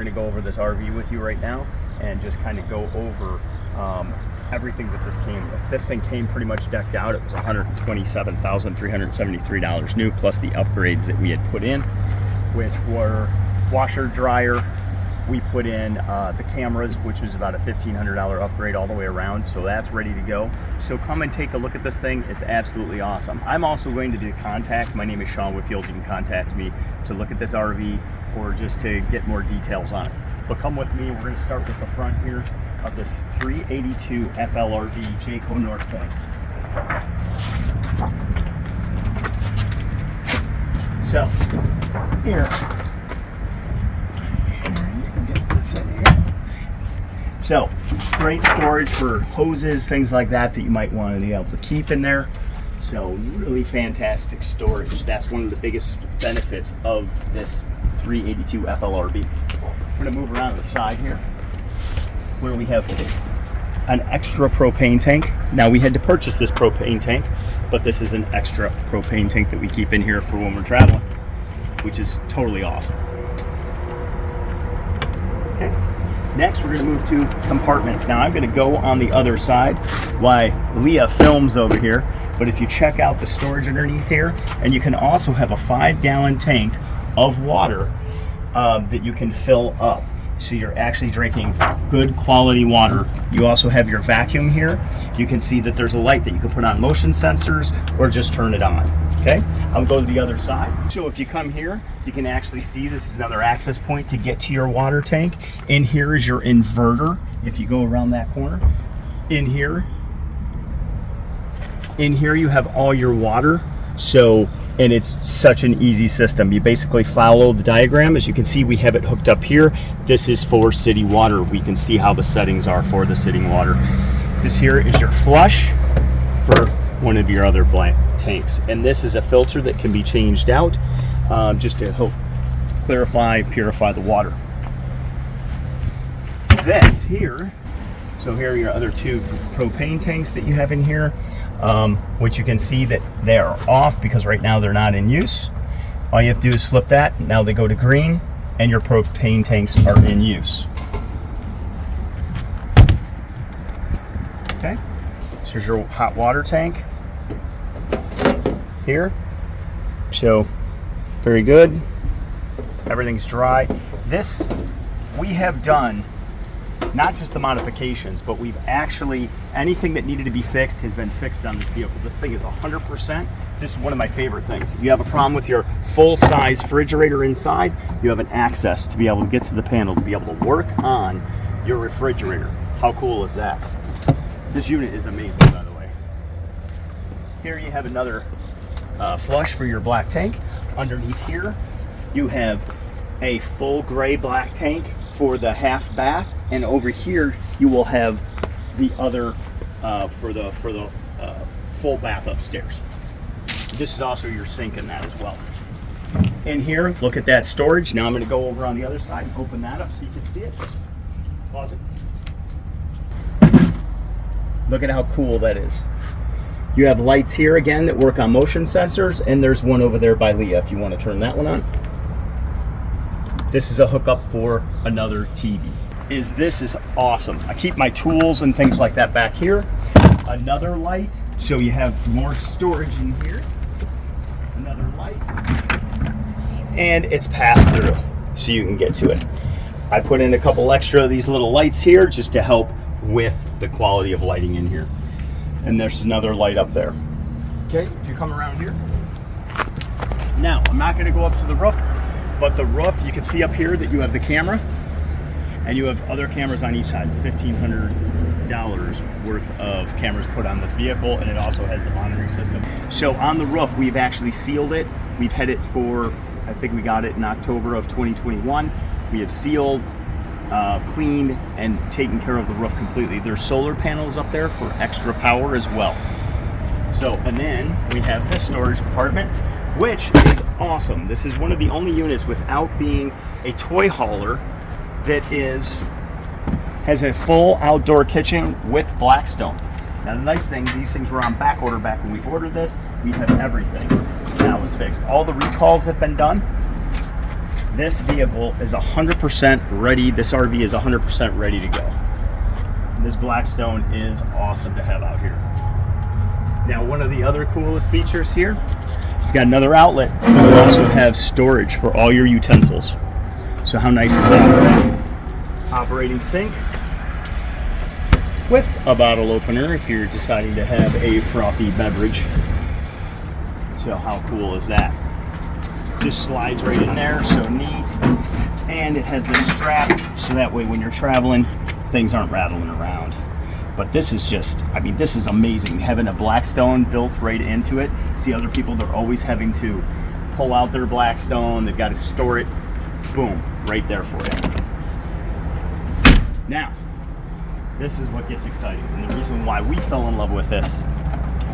we're going to go over this RV with you right now and just kind of go over everything that this came with. This thing came pretty much decked out. It was $127,373 new, plus the upgrades that we had put in, which were washer, dryer. We put in the cameras, which was about a $1,500 upgrade all the way around, so that's ready to go. So come and take a look at this thing. It's absolutely awesome. I'm also going to do contact. My name is Sean Whitfield. You can contact me to look at this RV or just to get more details on it. But come with me. We're going to start with the front here of this 382 FLRB Jayco North Point. So here. So, great storage for hoses, things like that you might want to be able to keep in there. So, really fantastic storage. That's one of the biggest benefits of this 382 FLRB. We're going to move around to the side here, where we have an extra propane tank. Now, we had to purchase this propane tank, but this is an extra propane tank that we keep in here for when we're traveling, which is totally awesome. Okay. Next, we're going to move to compartments. Now, I'm going to go on the other side while Leah films over here, but if you check out the storage underneath here, and you can also have a 5-gallon tank of water that you can fill up. So you're actually drinking good quality water. You also have your vacuum here. You can see that there's a light that you can put on motion sensors or just turn it on. Okay, I'll go to the other side. So if you come here, you can actually see this is another access point to get to your water tank. In here is your inverter. If you go around that corner, in here you have all your water. And it's such an easy system. You basically follow the diagram. As you can see, we have it hooked up here. This is for city water. We can see how the settings are for the city water. This here is your flush for one of your other blank tanks. And this is a filter that can be changed out just to help clarify, purify the water. This here, so here are your other 2 propane tanks that you have in here. Which you can see that they are off because right now they're not in use. All you have to do is flip that. Now they go to green and your propane tanks are in use. Okay, so here's your hot water tank here. So very good. Everything's dry. This we have done not just the modifications, but we've actually, anything that needed to be fixed has been fixed on this vehicle. This thing is 100%. This is one of my favorite things. You have a problem with your full-size refrigerator inside, you have an access to be able to get to the panel to be able to work on your refrigerator. How cool is that? This unit is amazing, by the way. Here you have another flush for your black tank. Underneath here, you have a full gray black tank for the half bath. And over here, you will have the other for the full bath upstairs. This is also your sink in that as well. In here, look at that storage. Now I'm going to go over on the other side and open that up so you can see it. Pause it. Look at how cool that is. You have lights here again that work on motion sensors, and there's one over there by Leah if you want to turn that one on. This is a hookup for another TV. This is awesome. I keep my tools and things like that back here. Another light, so you have more storage in here. Another light. And it's pass through, so you can get to it. I put in a couple extra of these little lights here just to help with the quality of lighting in here. And there's another light up there. Okay, if you come around here. Now, I'm not gonna go up to the roof, but the roof, you can see up here that you have the camera. And you have other cameras on each side. It's $1,500 worth of cameras put on this vehicle, and it also has the monitoring system. So on the roof, we've actually sealed it. We've had it for, I think we got it in October of 2021. We have sealed, cleaned, and taken care of the roof completely. There's solar panels up there for extra power as well. So, and then we have this storage compartment, which is awesome. This is one of the only units without being a toy hauler that has a full outdoor kitchen with Blackstone. Now the nice thing, these things were on back order back when we ordered this. We have everything. That was fixed. All the recalls have been done. This vehicle is 100% ready. This RV is 100% ready to go. This Blackstone is awesome to have out here. Now, one of the other coolest features here, you've got another outlet. You also have storage for all your utensils. So how nice is that? Operating sink with a bottle opener if you're deciding to have a frothy beverage. So how cool is that? Just slides right in there, so neat. And it has this strap, so that way when you're traveling, things aren't rattling around. But this is just, I mean, this is amazing. Having a Blackstone built right into it. See other people, they're always having to pull out their Blackstone. They've got to store it. Boom, right there for you. Now, this is what gets exciting. And the reason why we fell in love with this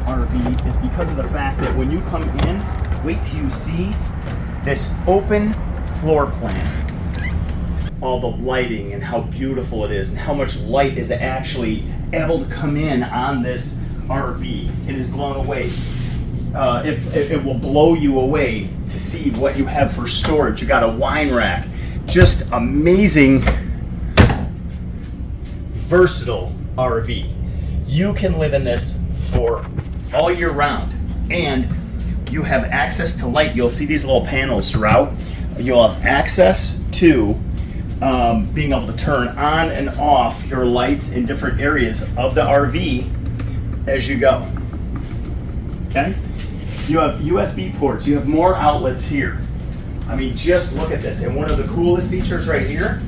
RV is because of the fact that when you come in, wait till you see this open floor plan. All the lighting and how beautiful it is and how much light is actually able to come in on this RV. It is blown away. It will blow you away to see what you have for storage. You got a wine rack. Just amazing, versatile RV. You can live in this for all year round. And you have access to light. You'll see these little panels throughout. You'll have access to being able to turn on and off your lights in different areas of the RV as you go. Okay? You have USB ports. You have more outlets here. I mean, just look at this. And one of the coolest features right here,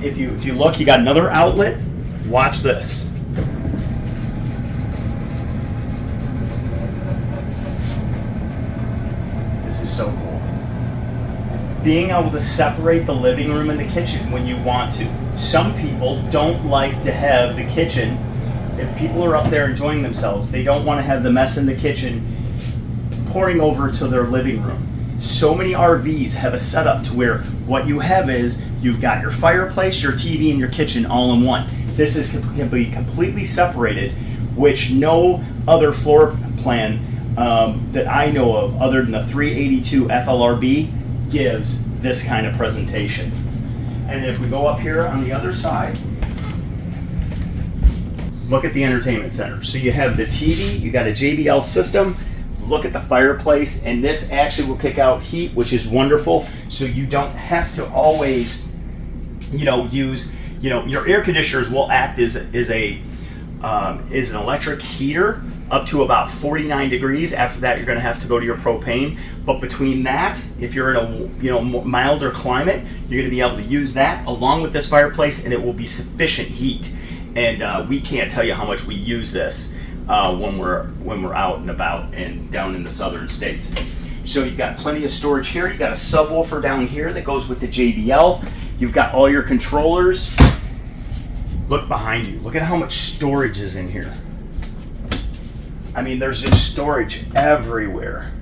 if you look, you got another outlet. Watch this. This is so cool. Being able to separate the living room and the kitchen when you want to. Some people don't like to have the kitchen. If people are up there enjoying themselves, they don't want to have the mess in the kitchen pouring over to their living room. So many RVs have a setup to where what you have is you've got your fireplace, your TV, and your kitchen all in one. This can be completely separated, which no other floor plan that I know of other than the 382 FLRB gives this kind of presentation. And if we go up here on the other side, look at the entertainment center. So you have the TV, you got a JBL system, look at the fireplace, and this actually will kick out heat, which is wonderful. So you don't have to always, use, your air conditioners will act as an electric heater up to about 49 degrees. After that, you're going to have to go to your propane. But between that, if you're in a milder climate, you're going to be able to use that along with this fireplace, and it will be sufficient heat. And we can't tell you how much we use this when we're out and about and down in the southern states. So you've got plenty of storage here. You've got a subwoofer down here that goes with the JBL. You've got all your controllers. Look behind you. Look at how much storage is in here. I mean, there's just storage everywhere.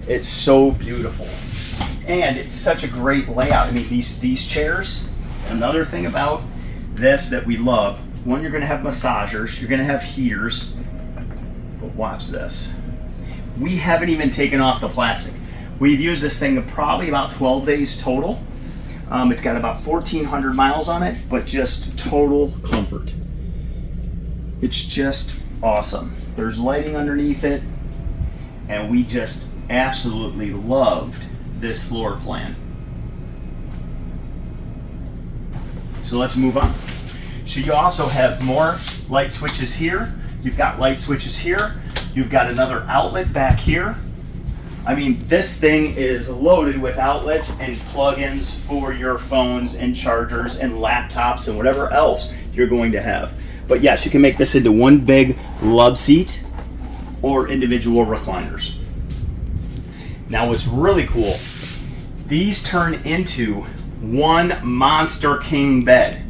It's so beautiful. And it's such a great layout. I mean, these chairs, another thing about this that we love, one, you're going to have massagers, you're going to have heaters, but watch this. We haven't even taken off the plastic. We've used this thing probably about 12 days total. It's got about 1,400 miles on it, but just total comfort. It's just awesome. There's lighting underneath it, and we just absolutely loved this floor plan. So let's move on. So you also have more light switches here. You've got light switches here. You've got another outlet back here. I mean, this thing is loaded with outlets and plugins for your phones and chargers and laptops and whatever else you're going to have. But yes, you can make this into one big love seat or individual recliners. Now what's really cool, these turn into one monster king bed.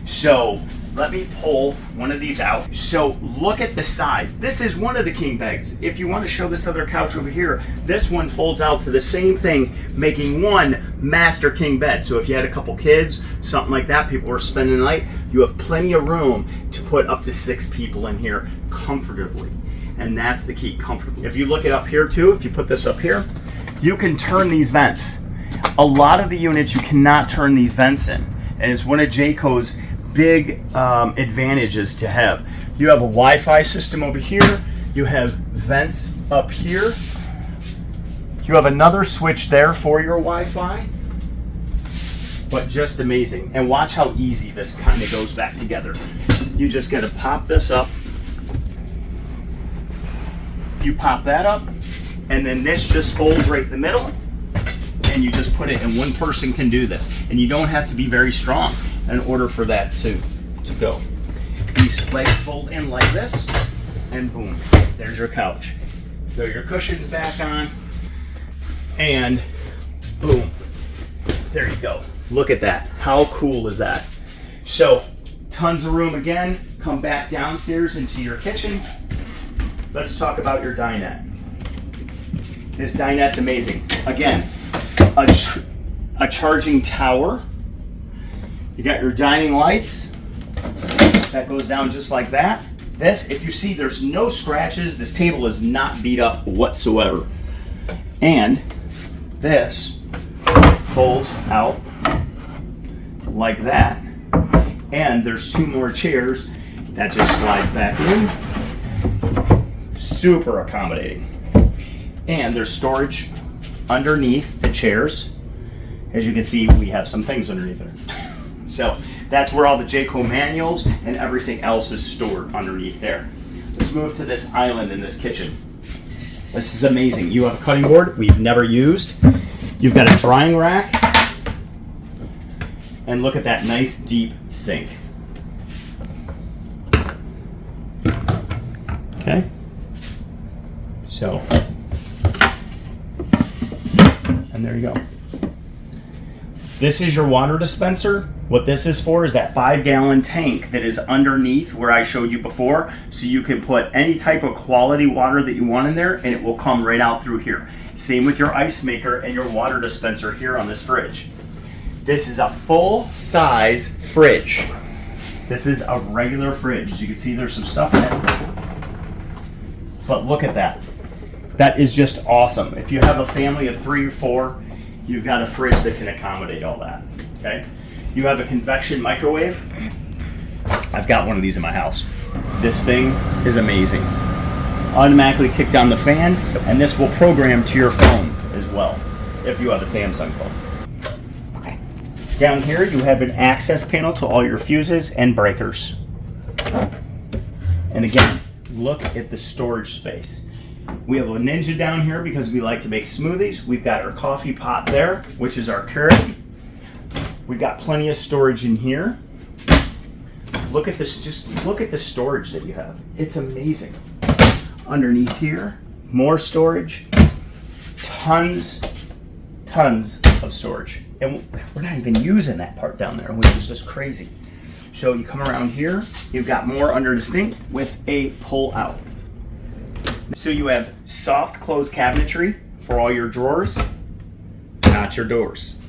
So let me pull one of these out. So look at the size. This is one of the king beds. If you want to show this other couch over here, this one folds out to the same thing, making one master king bed. So if you had a couple kids, something like that, people were spending the night, you have plenty of room to put up to 6 people in here comfortably. And that's the key, comfortably. If you look it up here too, if you put this up here, you can turn these vents. A lot of the units you cannot turn these vents in, and it's one of Jayco's big advantages to have. You have a Wi-Fi system over here, you have vents up here, you have another switch there for your Wi-Fi, but just amazing. And watch how easy this kind of goes back together. You just got to pop this up, you pop that up, and then this just folds right in the middle, and you just put it, and one person can do this. And you don't have to be very strong in order for that to go. These legs fold in like this, and boom, there's your couch. Throw your cushions back on, and boom, there you go. Look at that. How cool is that? So, tons of room again. Come back downstairs into your kitchen. Let's talk about your dinette. This dinette's amazing. Again, a charging tower. You got your dining lights. That goes down just like that. This, if you see, there's no scratches. This table is not beat up whatsoever. And this folds out like that. And there's two more chairs that just slides back in. Super accommodating. And there's storage underneath the chairs. As you can see, we have some things underneath there. So that's where all the Jayco manuals and everything else is stored underneath there. Let's move to this island in this kitchen. This is amazing. You have a cutting board we've never used. You've got a drying rack. And look at that nice deep sink. Okay. So, and there you go. This is your water dispenser. What this is for is that 5-gallon tank that is underneath where I showed you before, so you can put any type of quality water that you want in there and it will come right out through here. Same with your ice maker and your water dispenser here on this fridge. This is a full-size fridge. This is a regular fridge. As you can see, there's some stuff in it. But look at that. That is just awesome. If you have a family of 3 or 4, you've got a fridge that can accommodate all that, okay? You have a convection microwave. I've got one of these in my house. This thing is amazing. Automatically kick down the fan, and this will program to your phone as well, if you have a Samsung phone. Okay. Down here, you have an access panel to all your fuses and breakers. And again, look at the storage space. We have a Ninja down here because we like to make smoothies. We've got our coffee pot there, which is our Keurig. We've got plenty of storage in here. Look at this, just look at the storage that you have. It's amazing. Underneath here, more storage. Tons of storage. And we're not even using that part down there, which is just crazy. So you come around here, you've got more under the sink with a pull out. So you have soft close cabinetry for all your drawers, not your doors.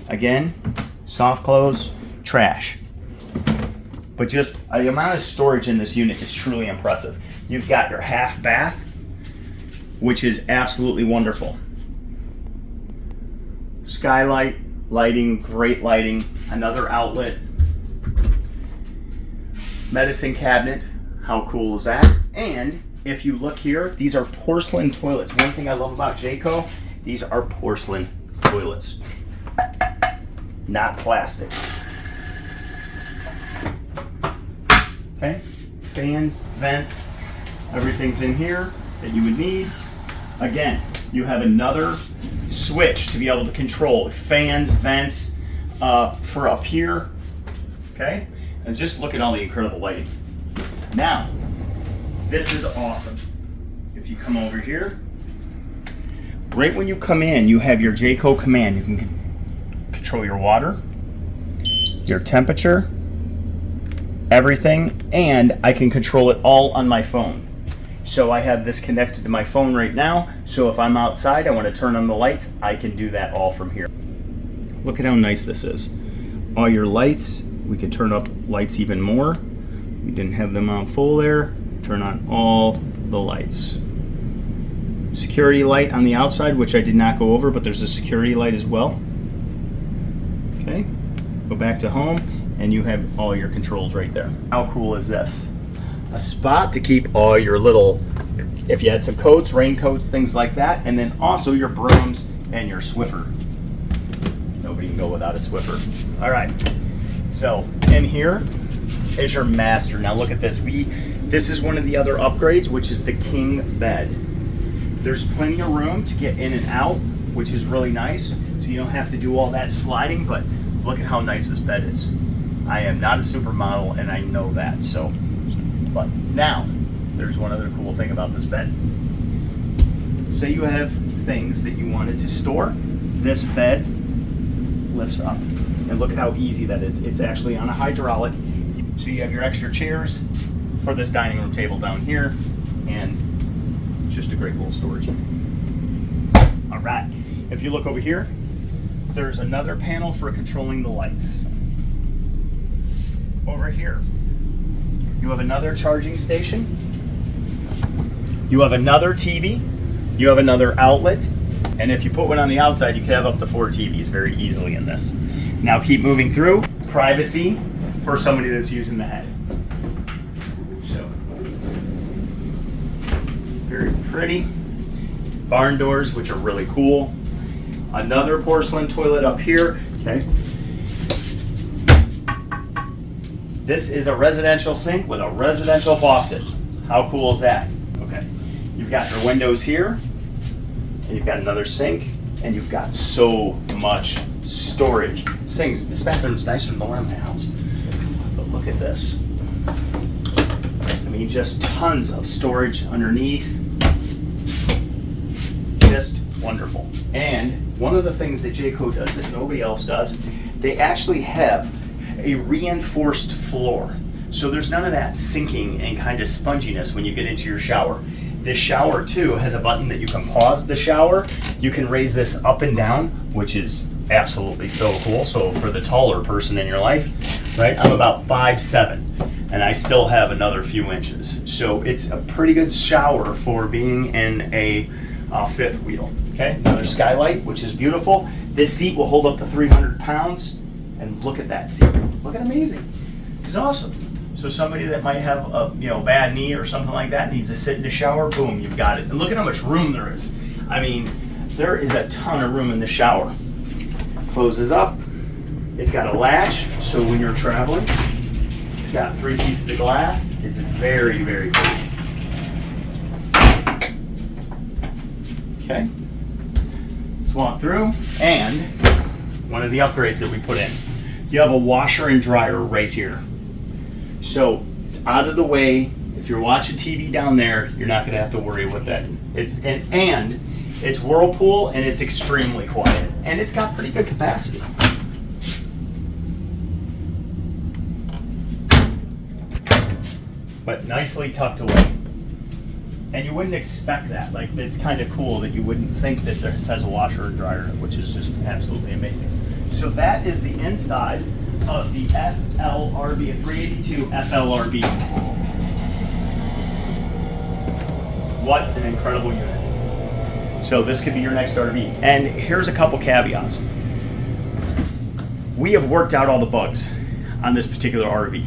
Again, soft close, trash. But just the amount of storage in this unit is truly impressive. You've got your half bath, which is absolutely wonderful. Skylight, lighting, great lighting, another outlet. Medicine cabinet, how cool is that? And if you look here, these are porcelain toilets. One thing I love about Jayco, these are porcelain toilets, not plastic. Okay, fans, vents, everything's in here that you would need. Again, you have another switch to be able to control fans, vents for up here. Okay, and just look at all the incredible lighting. Now, this is awesome. If you come over here, right when you come in, you have your Jayco command. You can control your water, your temperature, everything, and I can control it all on my phone. So I have this connected to my phone right now, so if I'm outside, I want to turn on the lights, I can do that all from here. Look at how nice this is. All your lights, we can turn up lights even more. We didn't have them on full there. Turn on all the lights. security light on the outside, which I did not go over, but there's a security light as well. Okay, go back to home, and you have all your controls right there. How cool is this? A spot to keep all your little, if you had some coats, raincoats, things like that, and then also your brooms and your Swiffer. Nobody can go without a Swiffer. All right, so in here is your master. Now look at this. This is one of the other upgrades, which is the king bed. There's plenty of room to get in and out, which is really nice. So you don't have to do all that sliding, but look at how nice this bed is. I am not a supermodel, and I know that. So, but now there's one other cool thing about this bed. Say you have things that you wanted to store, this bed lifts up, and look at how easy that is. It's actually on a hydraulic, so you have your extra chairs for this dining room table down here, and just a great little storage. All right, if you look over here, there's another panel for controlling the lights. Over here, you have another charging station. You have another TV. You have another outlet. And if you put one on the outside, you can have up to 4 TVs very easily in this. Now keep moving through. Privacy for somebody that's using the head. So, very pretty. Barn doors, which are really cool. Another porcelain toilet up here. Okay. This is a residential sink with a residential faucet. How cool is that? Okay. You've got your windows here, and you've got another sink, and you've got so much storage. This bathroom's nicer than the one in my house. But look at this. I mean, just tons of storage underneath. Just wonderful. And one of the things that Jayco does that nobody else does, they actually have a reinforced floor. So there's none of that sinking and kind of sponginess when you get into your shower. This shower too has a button that you can pause the shower. You can raise this up and down, which is absolutely so cool. So for the taller person in your life, right? I'm about 5'7", and I still have another few inches. So it's a pretty good shower for being in a fifth wheel. Okay, another skylight, which is beautiful. This seat will hold up to 300 pounds. And look at that seat. Look at amazing. It's awesome. So somebody that might have a bad knee or something like that needs to sit in the shower, boom, you've got it. And look at how much room there is. I mean, there is a ton of room in the shower. Closes up. It's got a latch, so when you're traveling, it's got 3 pieces of glass. It's very, very pretty. Okay. Let's walk through, and one of the upgrades that we put in. You have a washer and dryer right here. So it's out of the way. If you're watching TV down there, you're not gonna have to worry with that. And it's Whirlpool, and it's extremely quiet. And it's got pretty good capacity. But nicely tucked away. And you wouldn't expect that. Like, it's kind of cool that you wouldn't think that this has a washer and dryer, which is just absolutely amazing. So that is the inside of the FLRB, a 382 FLRB. What an incredible unit. So this could be your next RV. And here's a couple caveats. We have worked out all the bugs on this particular RV.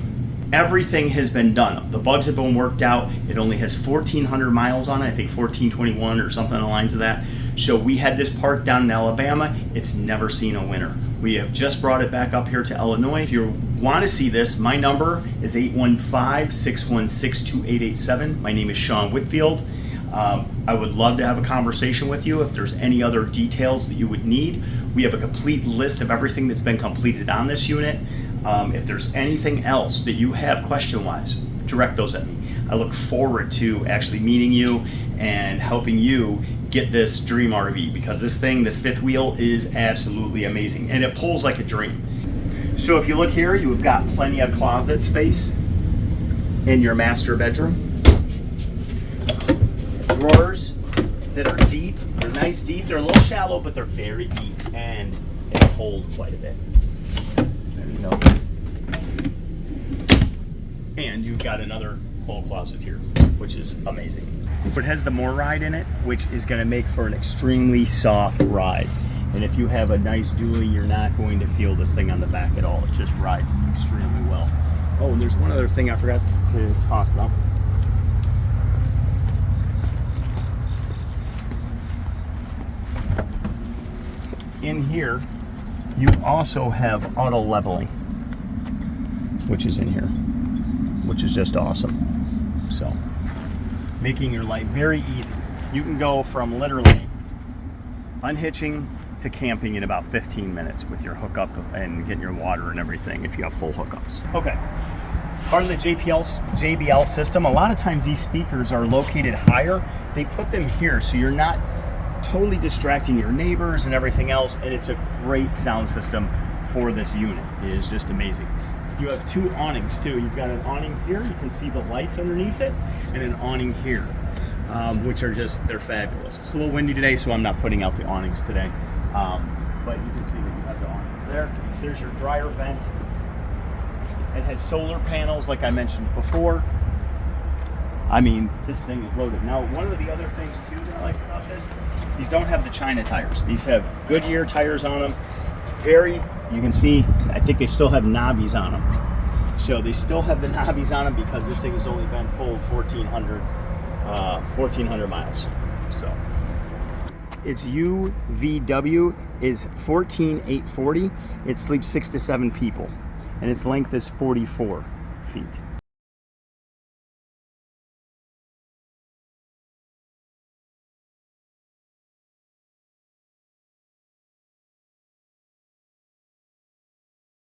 Everything has been done. The bugs have been worked out. It only has 1,400 miles on it, I think 1,421 or something along the lines of that. So we had this parked down in Alabama. It's never seen a winter. We have just brought it back up here to Illinois. If you want to see this, my number is 815-616-2887. My name is Sean Whitfield. I would love to have a conversation with you if there's any other details that you would need. We have a complete list of everything that's been completed on this unit. If there's anything else that you have question-wise, direct those at me. I look forward to actually meeting you and helping you get this dream RV, because this thing, this fifth wheel, is absolutely amazing and it pulls like a dream. So if you look here, you've got plenty of closet space in your master bedroom. Drawers that are deep, they're nice deep, they're a little shallow, but they're very deep and they hold quite a bit. You know. And you've got another whole closet here, which is amazing. but it has the more ride in it, which is going to make for an extremely soft ride. And if you have a nice dually, you're not going to feel this thing on the back at all. It just rides extremely well. Oh, and there's one other thing I forgot to talk about. In here, you also have auto leveling, which is in here, which is just awesome. So, making your life very easy. You can go from literally unhitching to camping in about 15 minutes with your hookup and getting your water and everything if you have full hookups. Okay, part of the JBL system, a lot of times these speakers are located higher. They put them here so you're not totally distracting your neighbors and everything else, and it's a great sound system for this unit. It is just amazing. You have two awnings too. You've got an awning here, you can see the lights underneath it, and an awning here, which are just, they're fabulous. It's a little windy today, so I'm not putting out the awnings today. But you can see that you have the awnings there. There's your dryer vent. It has solar panels, like I mentioned before. I mean, this thing is loaded. Now, one of the other things too that I like about this, these don't have the China tires. These have Goodyear tires on them. You can see, I think they still have knobbies on them. So they still have the knobbies on them because this thing has only been pulled 1,400 miles. So its UVW is 14,840. It sleeps 6 to 7 people, and its length is 44 feet.